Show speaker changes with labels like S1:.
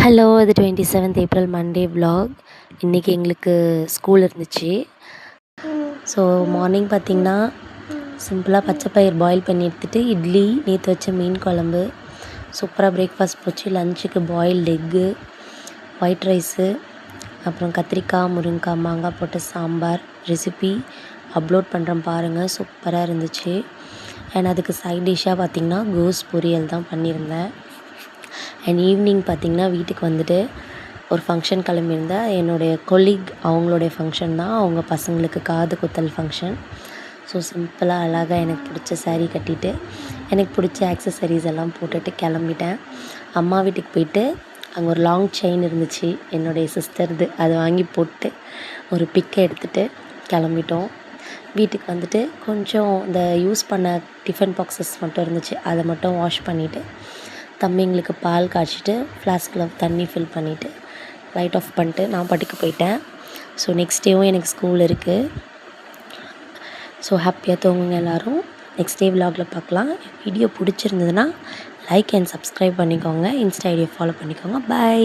S1: Hello, இது 27th April Monday vlog. இன்றைக்கி எங்களுக்கு ஸ்கூல் இருந்துச்சு. ஸோ மார்னிங் பார்த்திங்கன்னா சிம்பிளாக பச்சை பயிர் பாயில் பண்ணி எடுத்துகிட்டு இட்லி, நேற்று வச்ச மீன் குழம்பு, சூப்பராக பிரேக்ஃபாஸ்ட் போச்சு. லஞ்சுக்கு பாயில்டு எக்கு, ஒயிட் ரைஸு, அப்புறம் கத்திரிக்காய், முருங்கைக்காய், மாங்காய் போட்டு சாம்பார் ரெசிபி அப்லோட் பண்ணுறேன் பாருங்கள். சூப்பராக இருந்துச்சு. அண்ட் அதுக்கு சைட் டிஷ்ஷாக பார்த்திங்கன்னா கோஸ் பொரியல் தான் பண்ணியிருந்தேன். அண்ட் ஈவினிங் பார்த்திங்கன்னா வீட்டுக்கு வந்துட்டு ஒரு ஃபங்க்ஷன் கிளம்பியிருந்தேன். என்னுடைய கொலீக் அவங்களுடைய ஃபங்க்ஷன் தான். அவங்க பசங்களுக்கு காது குத்தல் ஃபங்க்ஷன். ஸோ சிம்பிளாக அழகாக எனக்கு பிடிச்ச சாரீ கட்டிட்டு எனக்கு பிடிச்ச ஆக்சசரிஸ் எல்லாம் போட்டுட்டு கிளம்பிட்டேன். அம்மா வீட்டுக்கு போயிட்டு அங்கே ஒரு லாங் செயின் இருந்துச்சு என்னுடைய சிஸ்டர்து, அதை வாங்கி போட்டு ஒரு பிக்கை எடுத்துகிட்டு கிளம்பிட்டோம். வீட்டுக்கு வந்துட்டு கொஞ்சம் இந்த யூஸ் பண்ண டிஃபன் பாக்ஸஸ் மட்டும் இருந்துச்சு, அதை மட்டும் வாஷ் பண்ணிவிட்டு தம்பிங்களுக்கு பால் காய்ச்சிட்டு ஃப்ளாஸ்கில் தண்ணி ஃபில் பண்ணிவிட்டு லைட் ஆஃப் பண்ணிட்டு நான் பாட்டுக்கு போயிட்டேன். ஸோ நெக்ஸ்ட் டேவும் எனக்கு ஸ்கூல் இருக்குது. ஸோ ஹாப்பியாக தூங்குங்க எல்லோரும். நெக்ஸ்ட் டே விலாகில் பார்க்கலாம். வீடியோ பிடிச்சிருந்ததுன்னா லைக் அண்ட் சப்ஸ்கிரைப் பண்ணிக்கோங்க. இன்ஸ்டா ஐடியை ஃபாலோ பண்ணிக்கோங்க. பை.